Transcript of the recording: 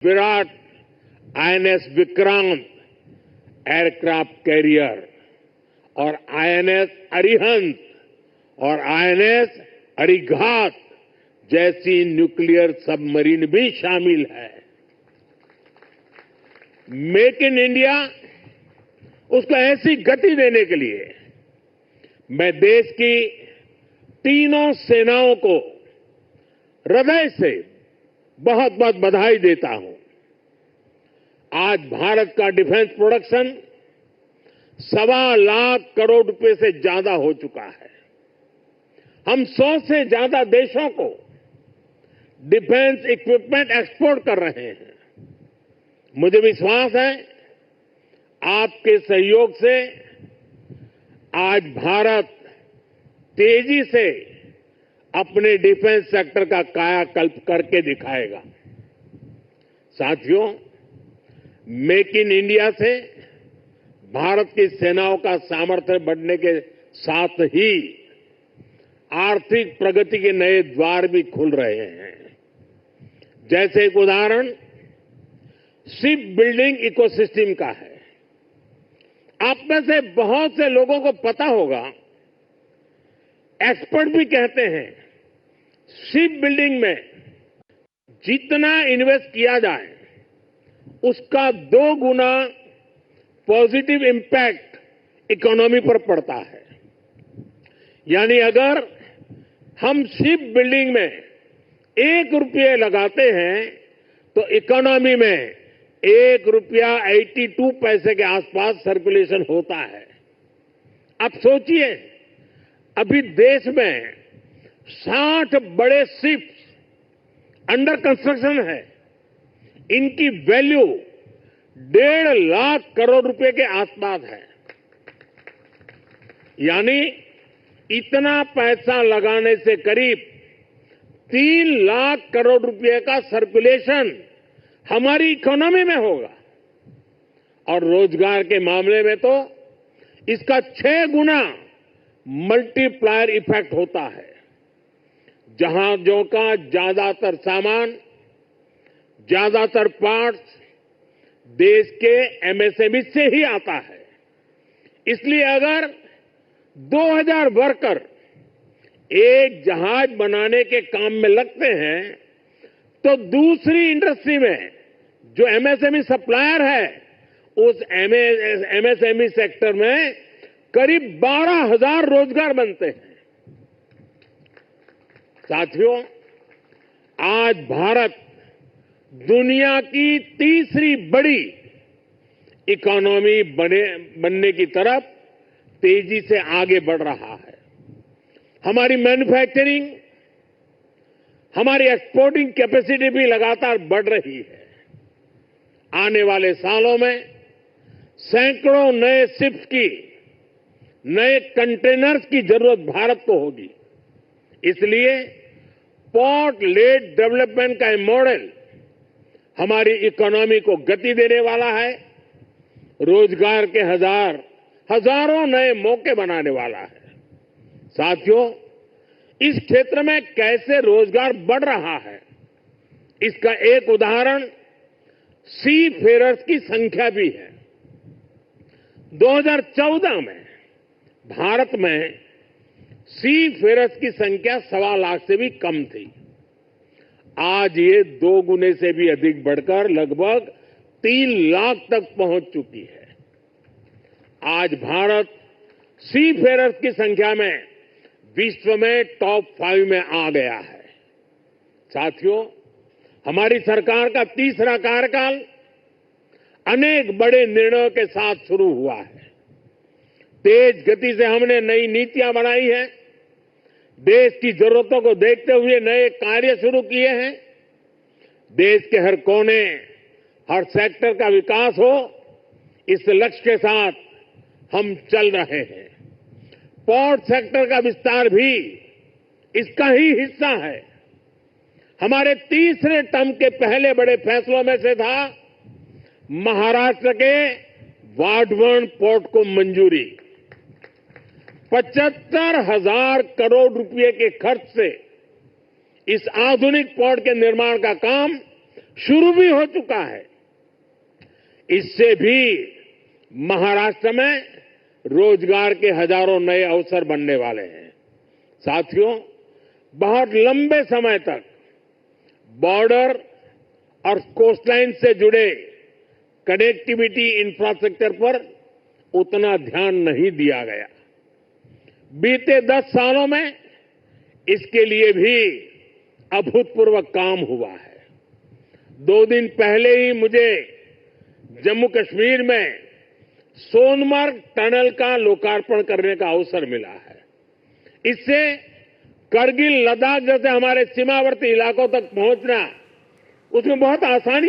Virat INS Vikrant aircraft carrier और INS Arihant और INS Arighat जैसी न्यूक्लियर सबमरीन भी शामिल है। मेक इन इंडिया उसको ऐसी गति देने के लिए मैं देश की तीनों सेनाओं को हृदय से बहुत बहुत बधाई देता हूं। आज भारत का डिफेंस प्रोडक्शन 1.25 लाख करोड़ रुपए से ज्यादा हो चुका है। हम 100 से ज्यादा देशों को डिफेंस इक्विपमेंट एक्सपोर्ट कर रहे हैं। मुझे विश्वास है आपके सहयोग से आज भारत तेजी से अपने डिफेंस सेक्टर का कायाकल्प करके दिखाएगा। साथियों, मेक इन इंडिया से भारत की सेनाओं का सामर्थ्य बढ़ने के साथ ही आर्थिक प्रगति के नए द्वार भी खुल रहे हैं। जैसे एक उदाहरण शिप बिल्डिंग इकोसिस्टम का है। आप में से बहुत से लोगों को पता होगा, एक्सपर्ट भी कहते हैं शिप बिल्डिंग में जितना इन्वेस्ट किया जाए उसका 2 गुना पॉजिटिव इंपैक्ट इकोनॉमी पर पड़ता है। यानी अगर हम शिप बिल्डिंग में 1 रुपये लगाते हैं तो इकोनॉमी में 1 रुपया 82 पैसे के आसपास सर्कुलेशन होता है। अब सोचिए, अभी देश में 60 बड़े शिप्स अंडर कंस्ट्रक्शन है। इनकी वैल्यू 1.5 लाख करोड़ रुपए के आसपास है। यानी इतना पैसा लगाने से करीब 3 लाख करोड़ रुपए का सर्कुलेशन हमारी इकोनॉमी में होगा और रोजगार के मामले में तो इसका 6 गुना मल्टीप्लायर इफेक्ट होता है। जहाजों का ज्यादातर सामान, ज्यादातर पार्ट्स देश के एमएसएमई से ही आता है। इसलिए अगर 2000 वर्कर एक जहाज बनाने के काम में लगते हैं तो दूसरी इंडस्ट्री में जो एमएसएमई सप्लायर है उस एमएसएमई सेक्टर में करीब 12,000 रोजगार बनते हैं। साथियों, आज भारत दुनिया की तीसरी बड़ी इकोनॉमी बनने की तरफ तेजी से आगे बढ़ रहा है। हमारी मैन्युफैक्चरिंग, हमारी एक्सपोर्टिंग कैपेसिटी भी लगातार बढ़ रही है। आने वाले सालों में सैकड़ों नए शिप्स की, नए कंटेनर्स की जरूरत भारत को होगी। इसलिए पोर्ट लेड डेवलपमेंट का मॉडल हमारी इकोनॉमी को गति देने वाला है, रोजगार के हजारों नए मौके बनाने वाला है। साथियों, इस क्षेत्र में कैसे रोजगार बढ़ रहा है, इसका एक उदाहरण सी फेरर्स की संख्या भी है। 2014 में भारत में सी फेरर्स की संख्या 1.25 लाख से भी कम थी। आज ये 2 गुने से भी अधिक बढ़कर लगभग 3 लाख तक पहुंच चुकी है। आज भारत सी फेरर्स की संख्या में विश्व में टॉप 5 में आ गया है। साथियों, हमारी सरकार का तीसरा कार्यकाल अनेक बड़े निर्णयों के साथ शुरू हुआ है। तेज गति से हमने नई नीतियां बनाई हैं, देश की जरूरतों को देखते हुए नए कार्य शुरू किए हैं। देश के हर कोने, हर सेक्टर का विकास हो, इस लक्ष्य के साथ हम चल रहे हैं। पोर्ट सेक्टर का विस्तार भी इसका ही हिस्सा है। हमारे तीसरे टर्म के पहले बड़े फैसलों में से था महाराष्ट्र के वाढवण पोर्ट को मंजूरी। 75,000 करोड़ रुपए के खर्च से इस आधुनिक पोर्ट के निर्माण का काम शुरू भी हो चुका है। इससे भी महाराष्ट्र में रोजगार के हजारों नए अवसर बनने वाले हैं। साथियों, बहुत लंबे समय तक बॉर्डर और कोस्टलाइन से जुड़े कनेक्टिविटी इंफ्रास्ट्रक्चर पर उतना ध्यान नहीं दिया गया। बीते 10 सालों में इसके लिए भी अभूतपूर्व काम हुआ है। 2 दिन पहले ही मुझे जम्मू कश्मीर में सोनमर्ग टनल का लोकार्पण करने का अवसर मिला है। इससे करगिल, लद्दाख जैसे हमारे सीमावर्ती इलाकों तक पहुंचना, उसमें बहुत आसानी